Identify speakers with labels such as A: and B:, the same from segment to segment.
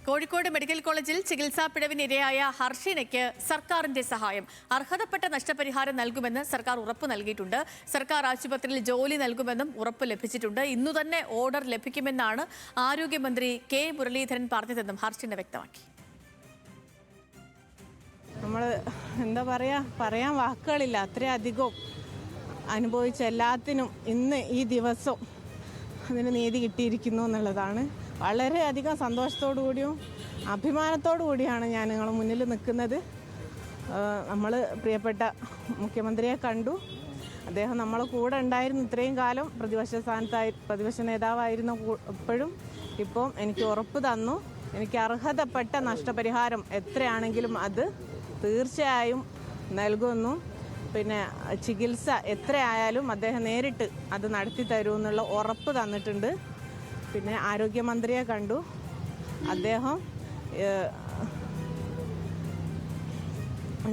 A: Kozhikode medical കോളേജിൽ ചികിത്സാ പിഴവിനിരയായ ഹർഷിനയ്ക്ക് സർക്കാരിന്റെ സഹായം അർഹതപ്പെട്ട നഷ്ടപരിഹാരം നൽകുമെന്ന് സർക്കാർ ഉറപ്പ് നൽകിയിട്ടുണ്ട്. സർക്കാർ ആശുപത്രിയിൽ ജോലി നൽകുമെന്നും ഉറപ്പ് ലഭിച്ചിട്ടുണ്ട്. ഇന്നു തന്നെ ഓർഡർ ലഭിക്കുമെന്നാണ് ആരോഗ്യമന്ത്രി കെ മുരളീധരൻ പറഞ്ഞതെന്നും ഹർഷിന വ്യക്തമാക്കി.
B: നമ്മൾ എന്താ പറയാൻ വാക്കുകളില്ല. അത്രയധികം അനുഭവിച്ച എല്ലാത്തിനും ഇന്ന് ഈ ദിവസം അതിന് നീതി കിട്ടിയിരിക്കുന്നു എന്നുള്ളതാണ്. വളരെയധികം സന്തോഷത്തോടു കൂടിയും അഭിമാനത്തോടു കൂടിയാണ് ഞാൻ നിങ്ങളുടെ മുന്നിൽ നിൽക്കുന്നത്. നമ്മൾ പ്രിയപ്പെട്ട മുഖ്യമന്ത്രിയെ കണ്ടു. അദ്ദേഹം നമ്മളെ കൂടെ ഉണ്ടായിരുന്നു ഇത്രയും കാലം. പ്രതിപക്ഷ നേതാവായിരുന്നു ഇപ്പോഴും. ഇപ്പം എനിക്ക് ഉറപ്പ് തന്നു. എനിക്ക് അർഹതപ്പെട്ട നഷ്ടപരിഹാരം എത്രയാണെങ്കിലും അത് തീർച്ചയായും നൽകുന്നു. പിന്നെ ചികിത്സ എത്രയായാലും അദ്ദേഹം നേരിട്ട് അത് നടത്തി തരുമെന്നുള്ള ഉറപ്പ് തന്നിട്ടുണ്ട്. പിന്നെ ആരോഗ്യമന്ത്രിയെ കണ്ടു. അദ്ദേഹം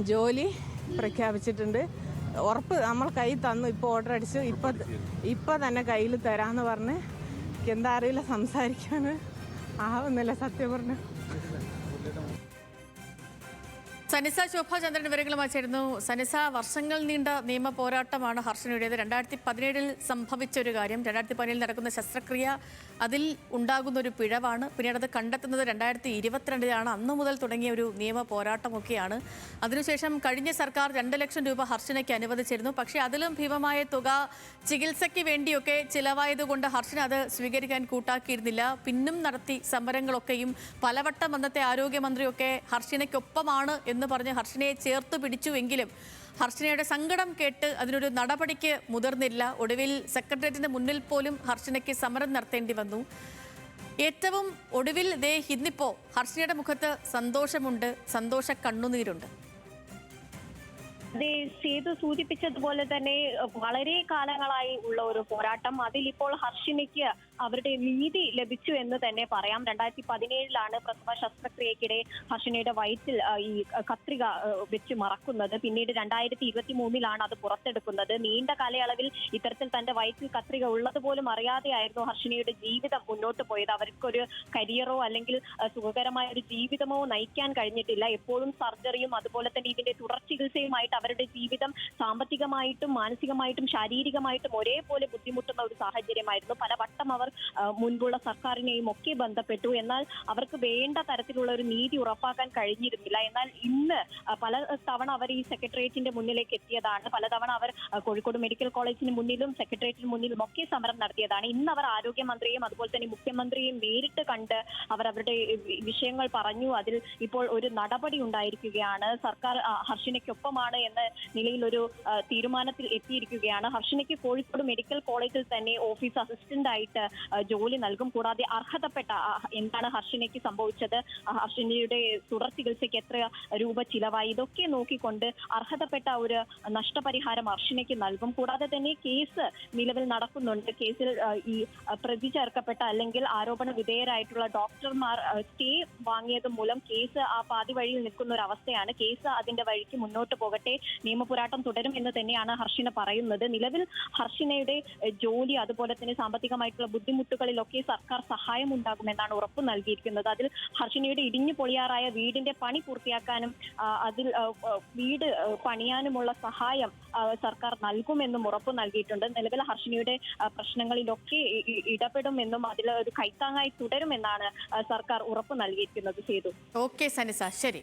B: ജോലി പ്രഖ്യാപിച്ചിട്ടുണ്ട്. ഉറപ്പ് നമ്മൾ കൈ തന്നു. ഇപ്പോൾ ഓർഡർ അടിച്ചു. ഇപ്പം തന്നെ കയ്യിൽ തരാമെന്ന് പറഞ്ഞ് എനിക്ക് എന്താ അറിയില്ല, സംസാരിക്കാൻ ആവുന്നില്ല സത്യം പറഞ്ഞു.
A: സനിസ ശോഭാചന്ദ്രൻ വിവരങ്ങളുമായി ചേരുന്നു. സനിസ, വർഷങ്ങൾ നീണ്ട നിയമ പോരാട്ടമാണ് ഹർഷനുടേത്. 2017 സംഭവിച്ച ഒരു കാര്യം, 2017 നടക്കുന്ന ശസ്ത്രക്രിയ, അതിൽ ഉണ്ടാകുന്ന ഒരു പിഴവാണ്. പിന്നീട് അത് കണ്ടെത്തുന്നത് 2022 അന്നു മുതൽ തുടങ്ങിയ ഒരു നിയമ പോരാട്ടമൊക്കെയാണ്. അതിനുശേഷം കഴിഞ്ഞ സർക്കാർ 2 ലക്ഷം രൂപ ഹർഷനയ്ക്ക് അനുവദിച്ചിരുന്നു. പക്ഷേ അതിലും ഭീമമായ തുക ചികിത്സയ്ക്ക് വേണ്ടിയൊക്കെ ചിലവായതുകൊണ്ട് ഹർഷന അത് സ്വീകരിക്കാൻ കൂട്ടാക്കിയിരുന്നില്ല. പിന്നും നടത്തി സമരങ്ങളൊക്കെയും പലവട്ടം അന്നത്തെ ആരോഗ്യമന്ത്രിയൊക്കെ ഹർഷനയ്ക്കൊപ്പമാണ് എന്ന് പറഞ്ഞ് ഹർഷനയെ ചേർത്ത് പിടിച്ചുവെങ്കിലും ഹർഷനയുടെ സങ്കടം കേട്ട് അതിനൊരു നടപടിക്ക് മുതിർന്നില്ല. ഒടുവിൽ സെക്രട്ടേറിയറ്റിന് മുന്നിൽ പോലും ഹർഷനയ്ക്ക് സമരം നടത്തേണ്ടി വന്നു. ഏറ്റവും ഒടുവിൽ ഇന്നിപ്പോ ഹർഷനയുടെ മുഖത്ത് സന്തോഷമുണ്ട്, സന്തോഷ കണ്ണുനീരുണ്ട്.
C: സേതു സൂചിപ്പിച്ചതുപോലെ തന്നെ വളരെ കാലങ്ങളായി ഉള്ള ഒരു പോരാട്ടം, അതിലിപ്പോൾ ഹർഷിനയ്ക്ക് അവരുടെ നീതി ലഭിച്ചു എന്ന് തന്നെ പറയാം. 2017 പ്രസവ ശസ്ത്രക്രിയക്കിടെ ഹർഷിനയുടെ വയറ്റിൽ ഈ കത്രിക വെച്ച് മറക്കുന്നത്. പിന്നീട് 2023 അത് പുറത്തെടുക്കുന്നത്. നീണ്ട കാലയളവിൽ ഇത്തരത്തിൽ തന്റെ വയറ്റിൽ കത്രിക ഉള്ളതുപോലും അറിയാതെയായിരുന്നു ഹർഷിനയുടെ ജീവിതം മുന്നോട്ട് പോയത്. അവർക്കൊരു കരിയറോ അല്ലെങ്കിൽ സുഖകരമായ ഒരു ജീവിതമോ നയിക്കാൻ കഴിഞ്ഞിട്ടില്ല. എപ്പോഴും സർജറിയും അതുപോലെ തന്നെ ഇതിന്റെ തുടർ ചികിത്സയുമായിട്ട് അവരുടെ ജീവിതം സാമ്പത്തികമായിട്ടും മാനസികമായിട്ടും ശാരീരികമായിട്ടും ഒരേപോലെ ബുദ്ധിമുട്ടുന്ന ഒരു സാഹചര്യമായിരുന്നു. പലവട്ടം അവർ മുൻപുള്ള സർക്കാരിനെയും ഒക്കെ ബന്ധപ്പെട്ടു. എന്നാൽ അവർക്ക് വേണ്ട തരത്തിലുള്ള ഒരു നീതി ഉറപ്പാക്കാൻ കഴിഞ്ഞിരുന്നില്ല. എന്നാൽ ഇന്ന് പല തവണ അവർ ഈ സെക്രട്ടേറിയറ്റിന്റെ മുന്നിലേക്ക് എത്തിയതാണ്. പലതവണ അവർ കോഴിക്കോട് മെഡിക്കൽ കോളേജിന് മുന്നിലും സെക്രട്ടേറിയറ്റിന് മുന്നിലും ഒക്കെ സമരം നടത്തിയതാണ്. ഇന്ന് അവർ ആരോഗ്യമന്ത്രിയെയും അതുപോലെ തന്നെ മുഖ്യമന്ത്രിയെയും നേരിട്ട് കണ്ട് അവരുടെ വിഷയങ്ങൾ പറഞ്ഞു. അതിൽ ഇപ്പോൾ ഒരു നടപടി ഉണ്ടായിരിക്കുകയാണ്. സർക്കാർ ഹർഷിനയ്ക്കൊപ്പമാണ് എന്ന നിലയിൽ ഒരു തീരുമാനത്തിൽ എത്തിയിരിക്കുകയാണ്. ഹർഷിനയ്ക്ക് കോഴിക്കോട് മെഡിക്കൽ കോളേജിൽ തന്നെ ഓഫീസ് അസിസ്റ്റന്റ് ആയിട്ട് ജോലി നൽകും. കൂടാതെ അർഹതപ്പെട്ട എന്താണ് ഹർഷിനയ്ക്ക് സംഭവിച്ചത്, ഹർഷിനയുടെ തുടർ ചികിത്സയ്ക്ക് എത്ര രൂപ ചിലവായി, ഇതൊക്കെ നോക്കിക്കൊണ്ട് അർഹതപ്പെട്ട ഒരു നഷ്ടപരിഹാരം ഹർഷിനയ്ക്ക് നൽകും. കൂടാതെ തന്നെ കേസ് നിലവിൽ നടക്കുന്നുണ്ട്. കേസിൽ ഈ പ്രതി ചേർക്കപ്പെട്ട അല്ലെങ്കിൽ ആരോപണ വിധേയരായിട്ടുള്ള ഡോക്ടർമാർ സ്റ്റേ വാങ്ങിയത് മൂലം കേസ് ആ പാതി വഴിയിൽ നിൽക്കുന്ന ഒരു അവസ്ഥയാണ്. കേസ് അതിന്റെ വഴിക്ക് മുന്നോട്ട് പോകട്ടെ, നിയമപോരാട്ടം തുടരും എന്ന് തന്നെയാണ് ഹർഷിന പറയുന്നത്. നിലവിൽ ഹർഷിനയുടെ ജോലി അതുപോലെ തന്നെ സാമ്പത്തികമായിട്ടുള്ള ബുദ്ധിമുട്ടുകളിലൊക്കെ സർക്കാർ സഹായം ഉണ്ടാകുമെന്നാണ് ഉറപ്പ് നൽകിയിരിക്കുന്നത്. അതിൽ ഹർഷിനയുടെ ഇടിഞ്ഞു പൊളിയാറായ വീടിന്റെ പണി പൂർത്തിയാക്കാനും അതിൽ വീട് പണിയാനുമുള്ള സഹായം സർക്കാർ നൽകുമെന്നും ഉറപ്പ് നൽകിയിട്ടുണ്ട്. നിലവിൽ ഹർഷിനയുടെ പ്രശ്നങ്ങളിലൊക്കെ ഇടപെടുമെന്നും അതിൽ ഒരു കൈത്താങ്ങായി തുടരുമെന്നാണ് സർക്കാർ ഉറപ്പ് നൽകിയിരിക്കുന്നത്. ചെയ്തു.
A: ഓക്കെ സനിസ, ശരി.